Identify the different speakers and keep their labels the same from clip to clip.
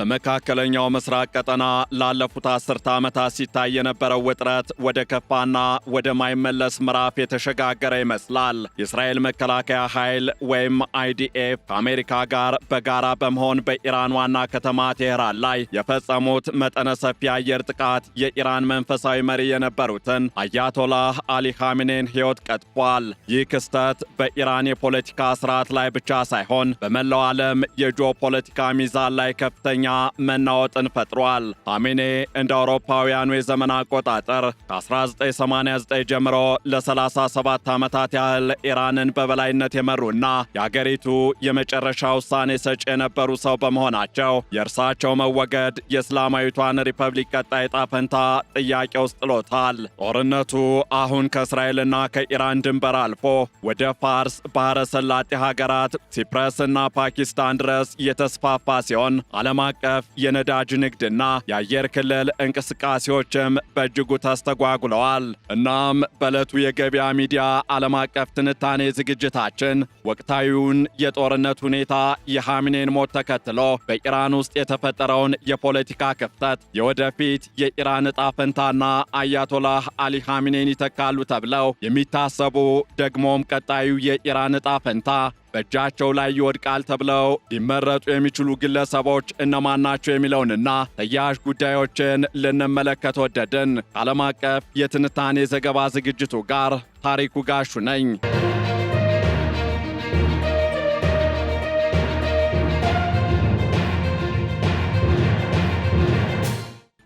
Speaker 1: በመካከለኛው ምስራቅ ቀጠና ላለፉት 10 ዓመታት ሲታይ የነበረው ውጥረት ወደ ከፋና ወደ ማይመለስ ምዕራፍ የተሸጋገረ ይመስላል። የእስራኤል መከላከያ ኃይል ወይም አይዲኤፍ ከአሜሪካ ጋር በጋራ በመሆን በኢራን ዋና ከተማ ቴህራን ላይ የፈጸሙት መጠነ ሰፊ አየር ጥቃት የኢራን መንፈሳዊ መሪ የነበሩትን አያቶላህ አሊ ኻሜኔን ሕይወት ቀጥፏል። ይህ ክስተት በኢራን የፖለቲካ ስርዓት ላይ ብቻ ሳይሆን በመላው ዓለም የጂኦፖለቲካ ሚዛን ላይ ከፍተኛ መናወጥን ፈጥሯል። ኻሜኔ እንደ አውሮፓውያኑ የዘመን አቆጣጠር ከ1989 ጀምሮ ለ37 ዓመታት ያህል ኢራንን በበላይነት የመሩና የአገሪቱ የመጨረሻ ውሳኔ ሰጪ የነበሩ ሰው በመሆናቸው የእርሳቸው መወገድ የእስላማዊቷን ሪፐብሊክ ቀጣይ ዕጣ ፈንታ ጥያቄ ውስጥ ጥሎታል። ጦርነቱ አሁን ከእስራኤልና ከኢራን ድንበር አልፎ ወደ ፋርስ ባህረ ሰላጤ ሀገራት ሲፕረስና ፓኪስታን ድረስ እየተስፋፋ ሲሆን ዓለም አቀፍ የነዳጅ ንግድና የአየር ክልል እንቅስቃሴዎችም በእጅጉ ተስተጓጉለዋል። እናም በዕለቱ የገበያ ሚዲያ ዓለም አቀፍ ትንታኔ ዝግጅታችን ወቅታዊውን የጦርነት ሁኔታ፣ የኻሜኔን ሞት ተከትሎ በኢራን ውስጥ የተፈጠረውን የፖለቲካ ክፍተት፣ የወደፊት የኢራን ዕጣ ፈንታና አያቶላህ አሊ ኻሜኔን ይተካሉ ተብለው የሚታሰቡ ደግሞም ቀጣዩ የኢራን ዕጣ ፈንታ በእጃቸው ላይ ይወድቃል ተብለው ሊመረጡ የሚችሉ ግለሰቦች እነማን ናቸው የሚለውንና ተያያዥ ጉዳዮችን ልንመለከት ወደድን። ከዓለም አቀፍ የትንታኔ ዘገባ ዝግጅቱ ጋር ታሪኩ ጋሹ ነኝ።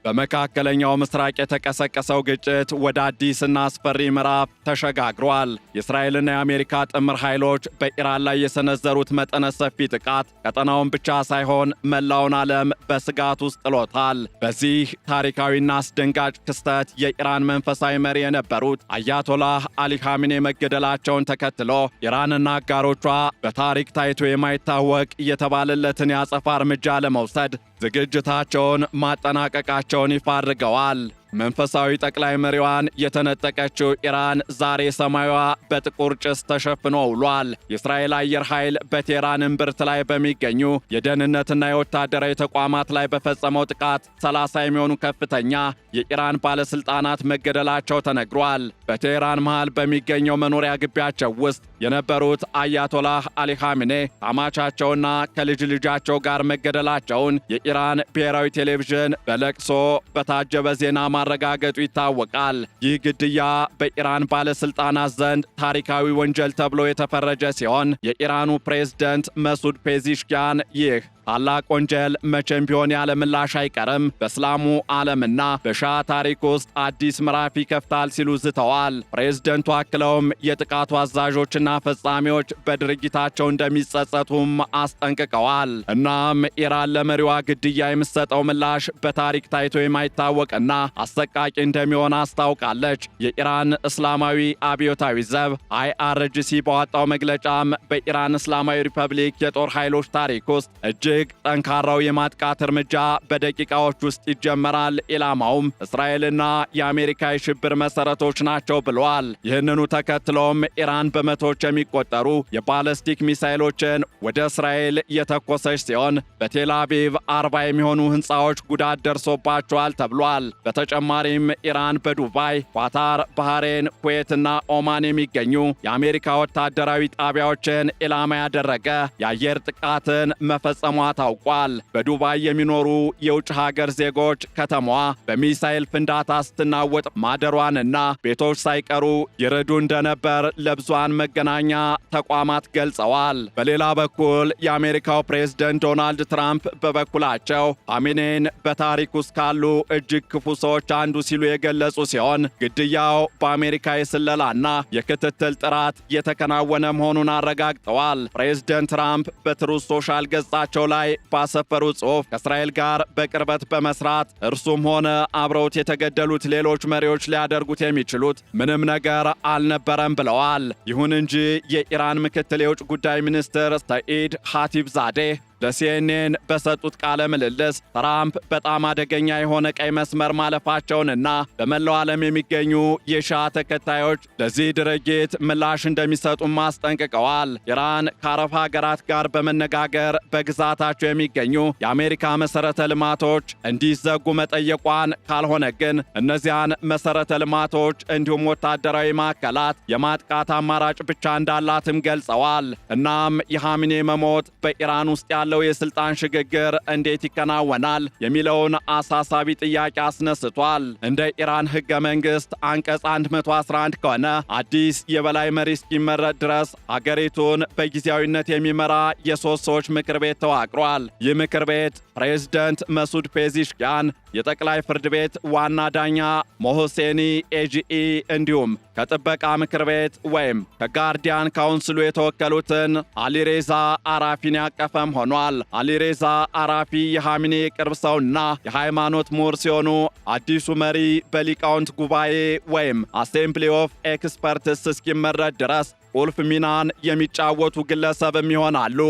Speaker 1: በመካከለኛው ምስራቅ የተቀሰቀሰው ግጭት ወደ አዲስና አስፈሪ ምዕራፍ ተሸጋግሯል። የእስራኤልና የአሜሪካ ጥምር ኃይሎች በኢራን ላይ የሰነዘሩት መጠነ ሰፊ ጥቃት ቀጠናውን ብቻ ሳይሆን መላውን ዓለም በስጋት ውስጥ ጥሎታል። በዚህ ታሪካዊና አስደንጋጭ ክስተት የኢራን መንፈሳዊ መሪ የነበሩት አያቶላህ አሊ ኻሜኔ መገደላቸውን ተከትሎ ኢራንና አጋሮቿ በታሪክ ታይቶ የማይታወቅ የተባለለትን የአጸፋ እርምጃ ለመውሰድ ዝግጅታቸውን ማጠናቀቃቸውን ይፋ አድርገዋል። መንፈሳዊ ጠቅላይ መሪዋን የተነጠቀችው ኢራን ዛሬ ሰማያዋ በጥቁር ጭስ ተሸፍኖ ውሏል። የእስራኤል አየር ኃይል በቴህራን እምብርት ላይ በሚገኙ የደህንነትና የወታደራዊ ተቋማት ላይ በፈጸመው ጥቃት 30 የሚሆኑ ከፍተኛ የኢራን ባለስልጣናት መገደላቸው ተነግሯል። በቴህራን መሃል በሚገኘው መኖሪያ ግቢያቸው ውስጥ የነበሩት አያቶላህ አሊ ኻሜኔ ከአማቻቸውና ከልጅ ልጃቸው ጋር መገደላቸውን የኢራን ብሔራዊ ቴሌቪዥን በለቅሶ በታጀበ ዜና ማረጋገጡ ይታወቃል። ይህ ግድያ በኢራን ባለስልጣናት ዘንድ ታሪካዊ ወንጀል ተብሎ የተፈረጀ ሲሆን የኢራኑ ፕሬዝደንት መሱድ ፔዚሽኪያን ይህ ታላቅ ወንጀል መቼም ቢሆን ያለ ምላሽ አይቀርም፣ በእስላሙ ዓለምና በሻህ ታሪክ ውስጥ አዲስ ምዕራፍ ይከፍታል ሲሉ ዝተዋል። ፕሬዝደንቱ አክለውም የጥቃቱ አዛዦችና ፈጻሚዎች በድርጊታቸው እንደሚጸጸቱም አስጠንቅቀዋል። እናም ኢራን ለመሪዋ ግድያ የምትሰጠው ምላሽ በታሪክ ታይቶ የማይታወቅና አሰቃቂ እንደሚሆን አስታውቃለች። የኢራን እስላማዊ አብዮታዊ ዘብ IRGC ባወጣው መግለጫም በኢራን እስላማዊ ሪፐብሊክ የጦር ኃይሎች ታሪክ ውስጥ እጅግ ጠንካራው የማጥቃት እርምጃ በደቂቃዎች ውስጥ ይጀመራል፣ ኢላማውም እስራኤልና የአሜሪካ የሽብር መሰረቶች ናቸው ብለዋል። ይህንኑ ተከትሎም ኢራን በመቶዎች የሚቆጠሩ የባለስቲክ ሚሳይሎችን ወደ እስራኤል የተኮሰች ሲሆን በቴል አቪቭ 40 የሚሆኑ ህንፃዎች ጉዳት ደርሶባቸዋል ተብሏል። በተጨማሪም ኢራን በዱባይ፣ ኳታር፣ ባህሬን፣ ኩዌትና ኦማን የሚገኙ የአሜሪካ ወታደራዊ ጣቢያዎችን ኢላማ ያደረገ የአየር ጥቃትን መፈጸሟ ታውቋል። በዱባይ የሚኖሩ የውጭ ሀገር ዜጎች ከተማዋ በሚሳኤል ፍንዳታ ስትናወጥ ማደሯንና ቤቶች ሳይቀሩ ይረዱ እንደነበር ለብዙሃን መገናኛ ተቋማት ገልጸዋል። በሌላ በኩል የአሜሪካው ፕሬዝደንት ዶናልድ ትራምፕ በበኩላቸው ኻሜኔን በታሪክ ውስጥ ካሉ እጅግ ክፉ ሰዎች አንዱ ሲሉ የገለጹ ሲሆን ግድያው በአሜሪካ የስለላና የክትትል ጥራት የተከናወነ መሆኑን አረጋግጠዋል። ፕሬዝደንት ትራምፕ በትሩዝ ሶሻል ገጻቸው ላይ ባሰፈሩ ጽሑፍ ከእስራኤል ጋር በቅርበት በመስራት እርሱም ሆነ አብረውት የተገደሉት ሌሎች መሪዎች ሊያደርጉት የሚችሉት ምንም ነገር አልነበረም ብለዋል። ይሁን እንጂ የኢራን ምክትል የውጭ ጉዳይ ሚኒስትር ሰኢድ ኻቲብዛዴህ ለሲኤንኤን በሰጡት ቃለ ምልልስ ትራምፕ በጣም አደገኛ የሆነ ቀይ መስመር ማለፋቸውንና በመላው ዓለም የሚገኙ የሺዓ ተከታዮች ለዚህ ድርጊት ምላሽ እንደሚሰጡም አስጠንቅቀዋል። ኢራን ከአረብ ሀገራት ጋር በመነጋገር በግዛታቸው የሚገኙ የአሜሪካ መሠረተ ልማቶች እንዲዘጉ መጠየቋን፣ ካልሆነ ግን እነዚያን መሠረተ ልማቶች እንዲሁም ወታደራዊ ማዕከላት የማጥቃት አማራጭ ብቻ እንዳላትም ገልጸዋል። እናም የኻሜኔ መሞት በኢራን ውስጥ ያለው የስልጣን ሽግግር እንዴት ይከናወናል የሚለውን አሳሳቢ ጥያቄ አስነስቷል። እንደ ኢራን ሕገ መንግሥት አንቀጽ 111 ከሆነ አዲስ የበላይ መሪ እስኪመረጥ ድረስ አገሪቱን በጊዜያዊነት የሚመራ የሦስት ሰዎች ምክር ቤት ተዋቅሯል። ይህ ምክር ቤት ፕሬዝደንት መሱድ ፔዚሽኪያን፣ የጠቅላይ ፍርድ ቤት ዋና ዳኛ ሞሆሴኒ ኤጂኢ እንዲሁም ከጥበቃ ምክር ቤት ወይም ከጋርዲያን ካውንስሉ የተወከሉትን አሊሬዛ አራፊን ያቀፈም ሆኗል። አሊሬዛ አራፊ የኻሜኔ የቅርብ ሰውና የሃይማኖት ምሁር ሲሆኑ አዲሱ መሪ በሊቃውንት ጉባኤ ወይም አሴምብሊ ኦፍ ኤክስፐርትስ እስኪመረጥ ድረስ ቁልፍ ሚናን የሚጫወቱ ግለሰብም ይሆናሉ።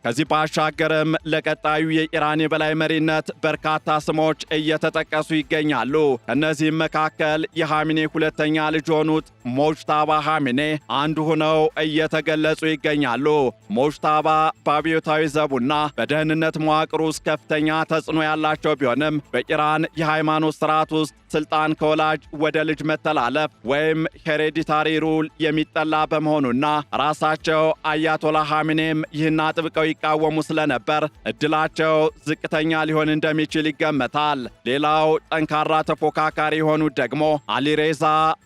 Speaker 1: ከዚህ ባሻገርም ለቀጣዩ የኢራን የበላይ መሪነት በርካታ ስሞች እየተጠቀሱ ይገኛሉ። ከእነዚህም መካከል የኻሜኔ ሁለተኛ ልጅ የሆኑት ሞጅታባ ኻሜኔ አንዱ ሆነው እየተገለጹ ይገኛሉ። ሞጅታባ በአብዮታዊ ዘቡና በደህንነት መዋቅር ውስጥ ከፍተኛ ተጽዕኖ ያላቸው ቢሆንም በኢራን የሃይማኖት ስርዓት ውስጥ ስልጣን ከወላጅ ወደ ልጅ መተላለፍ ወይም ሄሬዲታሪ ሩል የሚጠላ በመሆኑና ራሳቸው አያቶላ ኻሜኔም ይህን አጥብቀው ይቃወሙ ስለነበር እድላቸው ዝቅተኛ ሊሆን እንደሚችል ይገመታል። ሌላው ጠንካራ ተፎካካሪ የሆኑት ደግሞ አሊሬዛ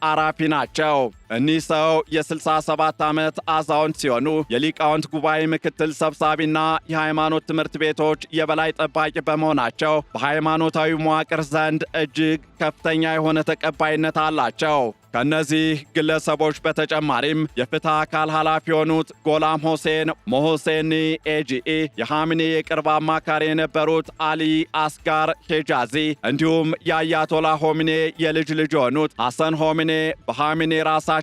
Speaker 1: አራፊ ናቸው። እኒህ ሰው የ67 ዓመት አዛውንት ሲሆኑ የሊቃውንት ጉባኤ ምክትል ሰብሳቢና የሃይማኖት ትምህርት ቤቶች የበላይ ጠባቂ በመሆናቸው በሃይማኖታዊ መዋቅር ዘንድ እጅግ ከፍተኛ የሆነ ተቀባይነት አላቸው። ከእነዚህ ግለሰቦች በተጨማሪም የፍትህ አካል ኃላፊ የሆኑት ጎላም ሆሴን ሞሆሴኒ ኤጂኢ፣ የኻሜኔ የቅርብ አማካሪ የነበሩት አሊ አስጋር ሄጃዚ እንዲሁም የአያቶላ ሆሜኔ የልጅ ልጅ የሆኑት ሐሰን ሆሜኔ በኻሜኔ ራሳቸው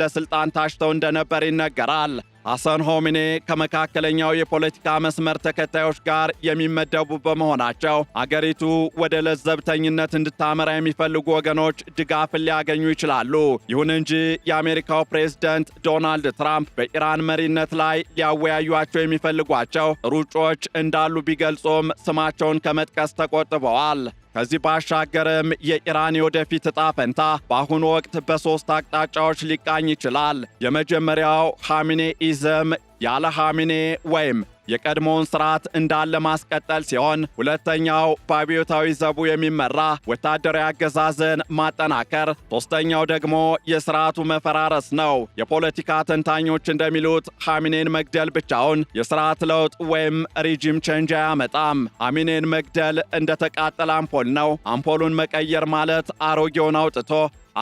Speaker 1: ለስልጣን ታጭተው እንደነበር ይነገራል። ሐሰን ሆሜኔ ከመካከለኛው የፖለቲካ መስመር ተከታዮች ጋር የሚመደቡ በመሆናቸው አገሪቱ ወደ ለዘብተኝነት እንድታመራ የሚፈልጉ ወገኖች ድጋፍን ሊያገኙ ይችላሉ። ይሁን እንጂ የአሜሪካው ፕሬዝደንት ዶናልድ ትራምፕ በኢራን መሪነት ላይ ሊያወያዩአቸው የሚፈልጓቸው ሩጮች እንዳሉ ቢገልጹም ስማቸውን ከመጥቀስ ተቆጥበዋል። ከዚህ ባሻገርም የኢራን የወደፊት ዕጣ ፈንታ በአሁኑ ወቅት በሦስት አቅጣጫዎች ሊቃኝ ይችላል። የመጀመሪያው ኻሜኔ ኢዝም ያለ ኻሜኔ ወይም የቀድሞውን ስርዓት እንዳለ ማስቀጠል ሲሆን፣ ሁለተኛው በአብዮታዊ ዘቡ የሚመራ ወታደራዊ አገዛዝን ማጠናከር፣ ሦስተኛው ደግሞ የስርዓቱ መፈራረስ ነው። የፖለቲካ ተንታኞች እንደሚሉት ኻሜኔን መግደል ብቻውን የስርዓት ለውጥ ወይም ሪጂም ቼንጅ አያመጣም። ኻሜኔን መግደል እንደተቃጠለ አምፖል ነው። አምፖሉን መቀየር ማለት አሮጌውን አውጥቶ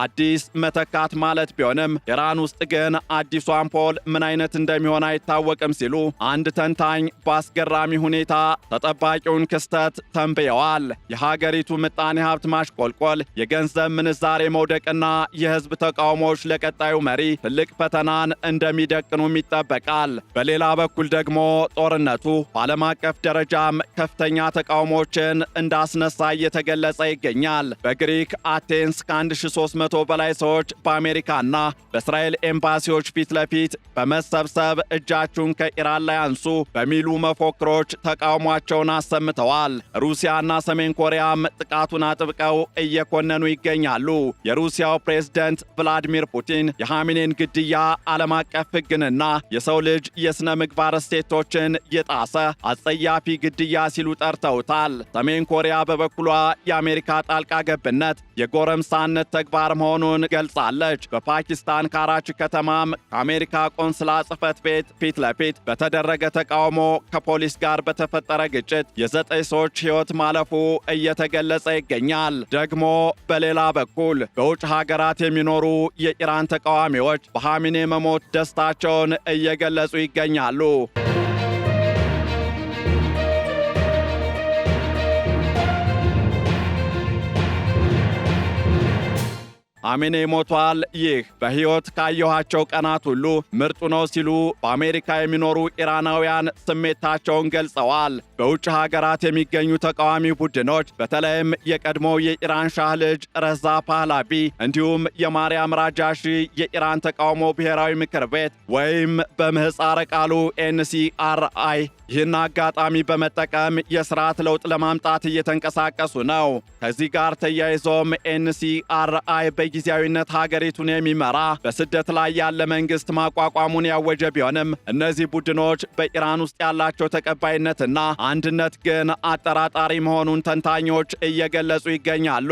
Speaker 1: አዲስ መተካት ማለት ቢሆንም ኢራን ውስጥ ግን አዲሱ አምፖል ምን አይነት እንደሚሆን አይታወቅም ሲሉ አንድ ተንታኝ በአስገራሚ ሁኔታ ተጠባቂውን ክስተት ተንብየዋል። የሀገሪቱ ምጣኔ ሀብት ማሽቆልቆል፣ የገንዘብ ምንዛሬ መውደቅና የህዝብ ተቃውሞዎች ለቀጣዩ መሪ ትልቅ ፈተናን እንደሚደቅኑም ይጠበቃል። በሌላ በኩል ደግሞ ጦርነቱ በዓለም አቀፍ ደረጃም ከፍተኛ ተቃውሞችን እንዳስነሳ እየተገለጸ ይገኛል። በግሪክ አቴንስ ከ1300 በላይ ሰዎች በአሜሪካና በእስራኤል ኤምባሲዎች ፊት ለፊት በመሰብሰብ እጃችሁን ከኢራን ላይ አንሱ በሚሉ መፎክሮች ተቃውሟቸውን አሰምተዋል። ሩሲያና ሰሜን ኮሪያም ጥቃቱን አጥብቀው እየኮነኑ ይገኛሉ። የሩሲያው ፕሬዝደንት ቭላዲሚር ፑቲን የኻሜኔን ግድያ ዓለም አቀፍ ሕግንና የሰው ልጅ የሥነ ምግባር እሴቶችን የጣሰ አጸያፊ ግድያ ሲሉ ጠርተውታል። ሰሜን ኮሪያ በበኩሏ የአሜሪካ ጣልቃ ገብነት የጎረምሳነት ተግባር መሆኑን ገልጻለች። በፓኪስታን ካራቺ ከተማም ከአሜሪካ ቆንስላ ጽሕፈት ቤት ፊት ለፊት በተደረገ ተቃውሞ ከፖሊስ ጋር በተፈጠረ ግጭት የ9 ሰዎች ሕይወት ማለፉ እየተገለጸ ይገኛል። ደግሞ በሌላ በኩል በውጭ ሀገራት የሚኖሩ የኢራን ተቃዋሚዎች በኻሜኔ መሞት ደስታቸውን እየገለጹ ይገኛሉ። ኻሜኔ ሞቷል፣ ይህ በሕይወት ካየኋቸው ቀናት ሁሉ ምርጡ ነው ሲሉ በአሜሪካ የሚኖሩ ኢራናውያን ስሜታቸውን ገልጸዋል። በውጭ ሀገራት የሚገኙ ተቃዋሚ ቡድኖች በተለይም የቀድሞው የኢራን ሻህ ልጅ ረዛ ፓህላቪ እንዲሁም የማርያም ራጃሺ የኢራን ተቃውሞ ብሔራዊ ምክር ቤት ወይም በምህፃረ ቃሉ NCRI ይህን አጋጣሚ በመጠቀም የሥርዓት ለውጥ ለማምጣት እየተንቀሳቀሱ ነው። ከዚህ ጋር ተያይዞም NCRI በጊዜያዊነት ሀገሪቱን የሚመራ በስደት ላይ ያለ መንግሥት ማቋቋሙን ያወጀ ቢሆንም እነዚህ ቡድኖች በኢራን ውስጥ ያላቸው ተቀባይነትና አንድነት ግን አጠራጣሪ መሆኑን ተንታኞች እየገለጹ ይገኛሉ።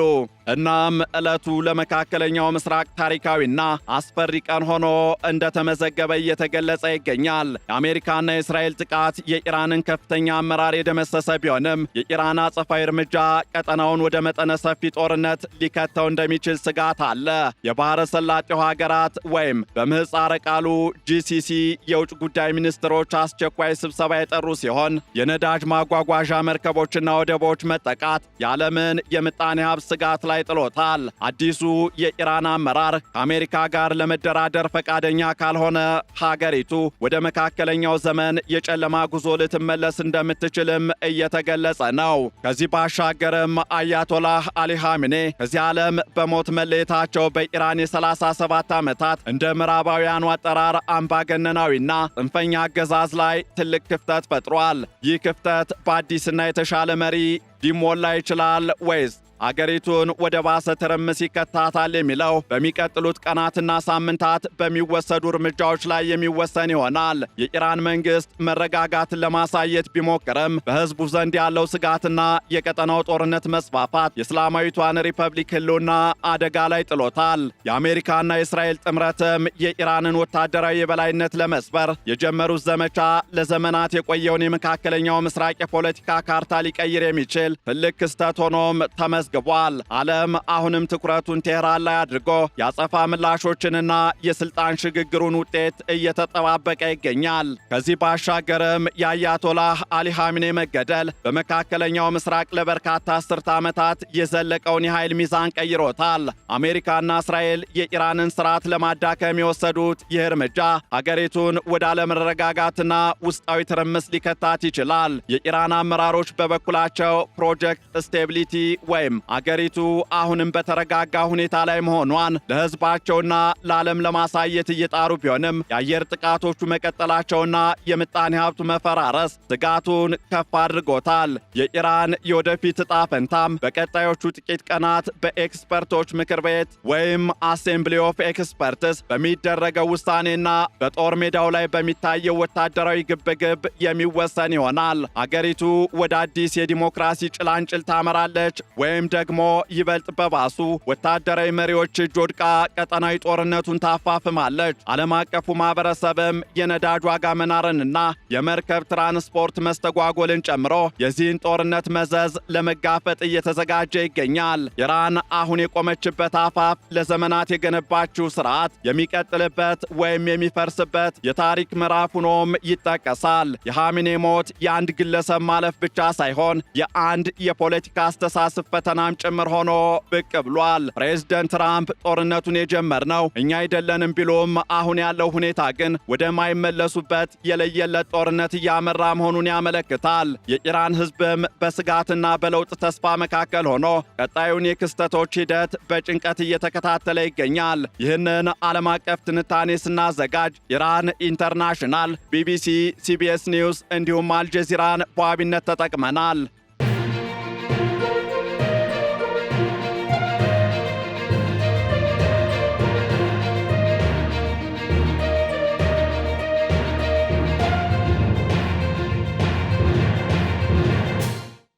Speaker 1: እናም ዕለቱ ለመካከለኛው ምስራቅ ታሪካዊና አስፈሪ ቀን ሆኖ እንደተመዘገበ እየተገለጸ ይገኛል። የአሜሪካና የእስራኤል ጥቃት የኢራንን ከፍተኛ አመራር የደመሰሰ ቢሆንም የኢራን አጸፋዊ እርምጃ ቀጠናውን ወደ መጠነ ሰፊ ጦርነት ሊከተው እንደሚችል ስጋት አለ። የባሕረ ሰላጤው ሀገራት ወይም በምህፃረ ቃሉ GCC የውጭ ጉዳይ ሚኒስትሮች አስቸኳይ ስብሰባ የጠሩ ሲሆን የነዳጅ ማጓጓዣ መርከቦችና ወደቦች መጠቃት የዓለምን የምጣኔ ሀብት ስጋት ላይ ጥሎታል። አዲሱ የኢራን አመራር ከአሜሪካ ጋር ለመደራደር ፈቃደኛ ካልሆነ ሀገሪቱ ወደ መካከለኛው ዘመን የጨለማ ጉዞ ልትመለስ እንደምትችልም እየተገለጸ ነው። ከዚህ ባሻገርም አያቶላህ አሊ ኻሜኔ ከዚህ ዓለም በሞት መለየታቸው በኢራን የ37 ዓመታት እንደ ምዕራባውያኑ አጠራር አምባገነናዊና ጽንፈኛ አገዛዝ ላይ ትልቅ ክፍተት ፈጥሯል። ይህ ክፍተት በአዲስና የተሻለ መሪ ሊሞላ ይችላል ወይስ አገሪቱን ወደ ባሰ ትርምስ ይከታታል የሚለው በሚቀጥሉት ቀናትና ሳምንታት በሚወሰዱ እርምጃዎች ላይ የሚወሰን ይሆናል። የኢራን መንግስት መረጋጋትን ለማሳየት ቢሞክርም በህዝቡ ዘንድ ያለው ስጋትና የቀጠናው ጦርነት መስፋፋት የእስላማዊቷን ሪፐብሊክ ህልውና አደጋ ላይ ጥሎታል። የአሜሪካና የእስራኤል ጥምረትም የኢራንን ወታደራዊ የበላይነት ለመስበር የጀመሩት ዘመቻ ለዘመናት የቆየውን የመካከለኛው ምስራቅ የፖለቲካ ካርታ ሊቀይር የሚችል ትልቅ ክስተት ሆኖም ተመዝግቧል። ዓለም አሁንም ትኩረቱን ቴህራን ላይ አድርጎ የአጸፋ ምላሾችንና የስልጣን ሽግግሩን ውጤት እየተጠባበቀ ይገኛል። ከዚህ ባሻገርም የአያቶላህ አሊ ኻሜኔ መገደል በመካከለኛው ምስራቅ ለበርካታ አስርተ ዓመታት የዘለቀውን የኃይል ሚዛን ቀይሮታል። አሜሪካና እስራኤል የኢራንን ስርዓት ለማዳከም የወሰዱት ይህ እርምጃ አገሪቱን ወደ አለመረጋጋትና ውስጣዊ ትርምስ ሊከታት ይችላል። የኢራን አመራሮች በበኩላቸው ፕሮጀክት ስቴቢሊቲ ወይም አገሪቱ አሁንም በተረጋጋ ሁኔታ ላይ መሆኗን ለሕዝባቸውና ለዓለም ለማሳየት እየጣሩ ቢሆንም የአየር ጥቃቶቹ መቀጠላቸውና የምጣኔ ሀብቱ መፈራረስ ስጋቱን ከፍ አድርጎታል። የኢራን የወደፊት ዕጣ ፈንታም በቀጣዮቹ ጥቂት ቀናት በኤክስፐርቶች ምክር ቤት ወይም አሴምብሊ ኦፍ ኤክስፐርትስ በሚደረገው ውሳኔና በጦር ሜዳው ላይ በሚታየው ወታደራዊ ግብግብ የሚወሰን ይሆናል። አገሪቱ ወደ አዲስ የዲሞክራሲ ጭላንጭል ታመራለች ወይም ደግሞ ይበልጥ በባሱ ወታደራዊ መሪዎች እጅ ወድቃ ቀጠናዊ ጦርነቱን ታፋፍማለች። ዓለም አቀፉ ማህበረሰብም የነዳጅ ዋጋ መናርንና የመርከብ ትራንስፖርት መስተጓጎልን ጨምሮ የዚህን ጦርነት መዘዝ ለመጋፈጥ እየተዘጋጀ ይገኛል። ኢራን አሁን የቆመችበት አፋፍ ለዘመናት የገነባችው ስርዓት የሚቀጥልበት ወይም የሚፈርስበት የታሪክ ምዕራፍ ሆኖም ይጠቀሳል። የኻሜኔ ሞት የአንድ ግለሰብ ማለፍ ብቻ ሳይሆን የአንድ የፖለቲካ አስተሳሰብ ፈተናም ጭምር ሆኖ ብቅ ብሏል። ፕሬዝደንት ትራምፕ ጦርነቱን የጀመርነው እኛ አይደለንም ቢሉም አሁን ያለው ሁኔታ ግን ወደማይመለሱበት የለየለት ጦርነት እያመራ መሆኑን ያመለክታል። የኢራን ሕዝብም በስጋትና በለውጥ ተስፋ መካከል ሆኖ ቀጣዩን የክስተቶች ሂደት በጭንቀት እየተከታተለ ይገኛል። ይህንን ዓለም አቀፍ ትንታኔ ስናዘጋጅ ኢራን ኢንተርናሽናል፣ BBC፣ CBS ኒውስ እንዲሁም አልጀዚራን በዋቢነት ተጠቅመናል።